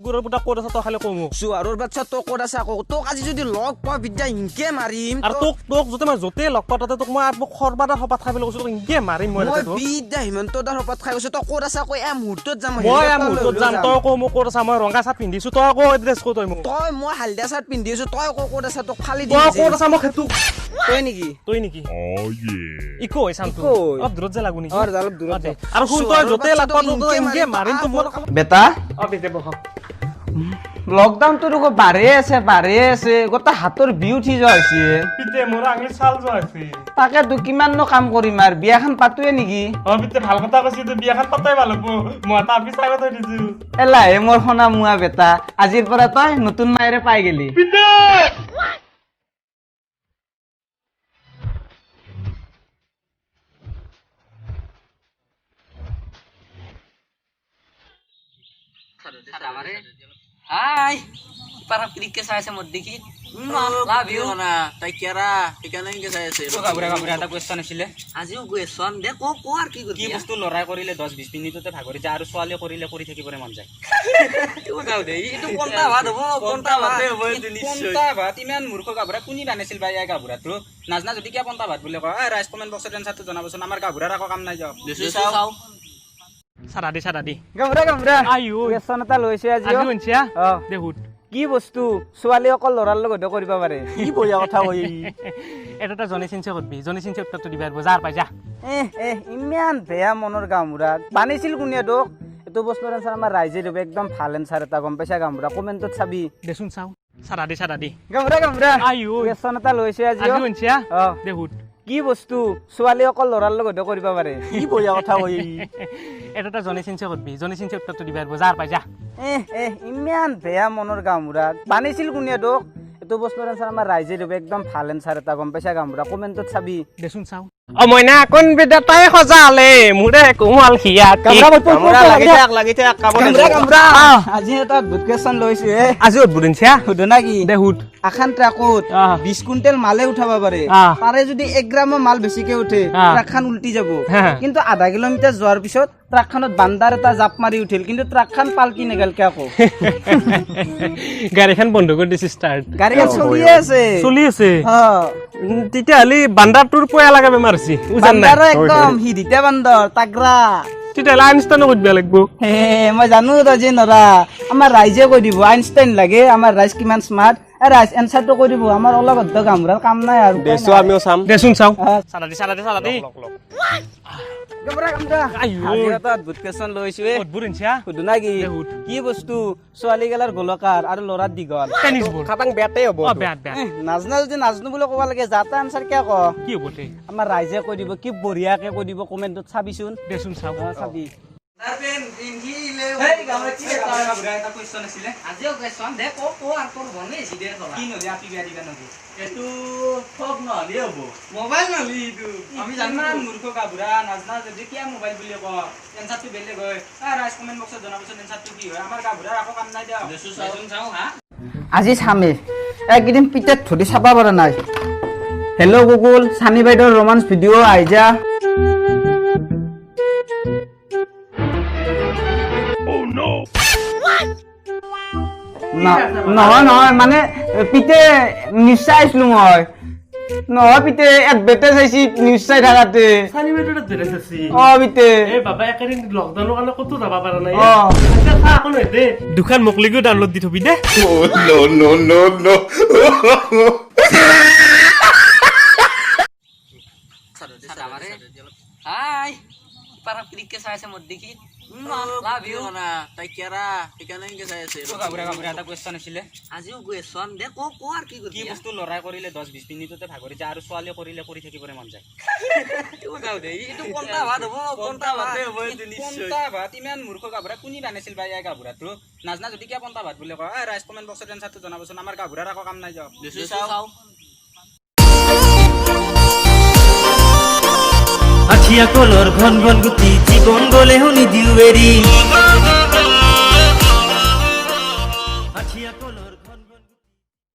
কুকুৰৰ পুতা ক'ত আছে তই খালি কমু জোৱাৰৰ বাচ্চা তোক ক'ত আছে আকৌ তোক আজি যদি লগ পোৱা বিদ্যা ইনকে মাৰিম আৰু তোক যদি মই য'তে লগ পাওঁ তাতে তোক মই সৰ্বাদাৰ সপাত খাই কৈছো তোক ইনকে মাৰিম মই বিদ্যা হিমন্ত দাৰ সপাত খাই গৈছো তই ক'ত আছে আকৌ এই মুহূৰ্তত যাম মই মুহূৰ্তত যাম তই কমু ক'ত আছে মই ৰঙা চাৰ্ট পিন্ধিছো তই আকৌ এড্ৰেছ ক'ত তই মই হালধীয়া চাৰ্ট পিন্ধি আছো তই আকৌ ক'ত আছে তোক ফালি তই ক'ত আছে মই সেইটো তই নেকি ইকো হৈ চাম অলপ দূৰত যে লাগু নেকি অলপ দূৰত আৰু শুন তই য'তে লগ পাওঁ তই ইনকে মাৰিম তোক মই বেটা বেটে বহ লকডাউনটো দেখো বাঢ়ে আছে গোটেই হাতৰ বিউ উঠি যোৱা হৈছে পিতে মোৰ আঙুলি চাল যোৱা আছে তাকেতো কিমাননো কাম কৰিম আৰু বিয়াখন পাতোৱে নেকি পিতে ভাল কথা কৈছি তই বিয়াখন পাতাই ভাল হ'ব মই তাৰ পিছ আগত থৈ দিছো এলাহে মোৰ সোণা মুৱা বেটা আজিৰ পৰা তই নতুন মায়েৰে পাই গেলি পিতে হাই পাৰা ক্ৰিকেট চাই আছে মোৰ দেখি লাভ ইউ না তাই কেৰা ঠিকানা কি চাই আছে কাবুৰা এটা কোৱেশ্চন আছিলে আজিও কুৱেশ্যন দে ক আৰু কি কি বস্তু লৰাই কৰিলে 10-20 মিনিটতে ভাগৰি যায় আৰু ছোৱালী কৰিলে কৰি থাকিবৰে মন যায় এইটো কোনটা ভাত হ'ব কোনটা ভাত হ'ব এইটো নিশ্চয় কোনটা ভাত ইমান মূৰ্খ কাবুৰা কোনি বানাইছিল বা এই কাবুৰাটো নাজনা যদি কিয় কোনটা ভাত বুলি কয় ৰাইজ কমেণ্ট বক্সত এনসাৰটো জনাবচোন আমাৰ কাবুৰাৰ আকৌ কাম নাই যাওক চাও সাদা দি গামৰা আইও কুৱেশ্যন এটা লৈছে আজি আজি শুনছিয়া অ দেহুত কি বস্তু ছোৱালী অকল ল'ৰাৰ লগত কৰিব পাৰে কি বঢ়িয়া কথা কৈ এটা জনি চিনছে কৰবি জনি চিনছে উত্তৰটো দিবা বজাৰ পাই যা ইমান বেয়া মনৰ গামোৰা বানিছিল কোনে তোক এইটো বস্তুৰ এনসাৰ আমাৰ ৰাইজে দিব একদম ভাল এনসাৰ এটা গম পাইছা গামোৰা কমেণ্টত চাবি দেচোন চাও সাদা দি গামৰা আইও কুৱেশ্যন এটা লৈছে আজি শুনছিয়া অ দেহুত কি বস্তু ছোৱালী অকল ল'ৰাৰ লগত কৰিব পাৰে কি বঢ়িয়া কথা কৈ এটা জনি চিনছে কৰবি জনি চিনছে উত্তৰটো দিবা বজাৰ পাই যা ইমান বেয়া মনৰ গামোৰা বানিছিল কোনে তোক এইটো বস্তুৰ এনসাৰ আমাৰ ৰাইজে দিব একদম ভাল এনসাৰ এটা গম পাইছা গামোৰা কমেণ্টত চাবি দেচোন চাও মইনা কোন বিদা তাই সজালে মুৰে কোমল খিয়া গামৰা আজি এটা অদ্ভুত কুৱেশ্যন লৈছো আজি উদ্বোধনছিয়া সুধো না কি দেহুত আখান ট্ৰাকত 20 কুইণ্টেল মালে উঠাব পাৰে তাৰে যদি 1 গ্ৰামৰ মাল বেছিকে উঠে ট্ৰাকখন উল্টি যাব কিন্তু আধা কিলোমিটাৰ যোৱাৰ পিছত ট্ৰাকখনত বান্দাৰ এটা জাপ মাৰি উঠিল কিন্তু ট্ৰাকখন পালকি নেগেলকে আকৌ গাড়ীখন বন্ধ কৰি দিছে ষ্টাৰ্ট গাড়ীখন চলি আছে তেতিয়াহ'লে বান্দাৰটোৰ পয়া লগা বেমাৰ হৈছে বান্দাৰ একদম হিদিতে বান্দৰ তাগৰা তেতিয়াহ'লে আইনষ্টাইনো কৰিব লাগিব মই জানো তই যে নৰা আমাৰ ৰাইজে কৈ দিব আইনষ্টাইন লাগে আমাৰ ৰাইজ কিমান স্মাৰ্ট ৰাইজ এনচাৰটো কৈ দিব আমাৰ অলগদ্ধ গামোৰাৰ কাম নাই আৰু দেছো আমিও চাম দেচোন চাও চালা দি কি বস্তু ছোৱালী গেলাৰ গোলকাৰ আৰু ল'ৰাৰ দীঘল নাজনা যদি নাজনো বুলি ক'ব লাগে যাতা আনচাৰ কিয় ক কি হ'ব আমাৰ ৰাইজে কৈ দিব কি বঢ়িয়াকে কৈ দিব কমেণ্টত চাবিচোন দেচোন চাও চাবি আজি চামে একদিন পিতেত ধৰি চাব পৰা নাই হেল্ল' গুগল সানি বাইদেউৰ ৰোমান্স ভিডিঅ' আহি যা নহয় মানে পিতে নিশ্চয় আহিছিলো মই নহয় পিতে এডভাৰটাইজ আহিছি নিশ্চয় থাকাতে পিতে দুখান মোক লিগিও ডাউনলোড দি থবি দে হাই পাৰা ক্ৰিকেট চাই আছে মোৰ দেখি লাভ ইউ না তাই কেৰা ঠিকানা কি চাই আছে কাবুৰা এটা কোৱেশ্চন আছিলে আজিও কুৱেশ্যন দে ক আৰু কি বস্তু লৰাই কৰিলে 10-20 মিনিটতে ভাগৰি যায় আৰু ছোৱালী কৰিলে কৰি থাকিবৰে মন যায় এইটো কোনটা ভাত হ'ব কোনটা ভাত হ'ব এইটো নিশ্চয় কোনটা ভাত ইমান মূৰ্খ কাবুৰা কোনি বানাইছিল বা এই কাবুৰাটো নাজনা যদি কিয় কোনটা ভাত বুলি কয় ৰাইজ কমেণ্ট বক্সত এনসাৰটো জনাবচোন আমাৰ কাবুৰাৰ আকৌ কাম নাই যাওক চাও আঠিয়া কলৰ ঘন ঘন গুটি জীৱন গলে শুনি দিও এৰি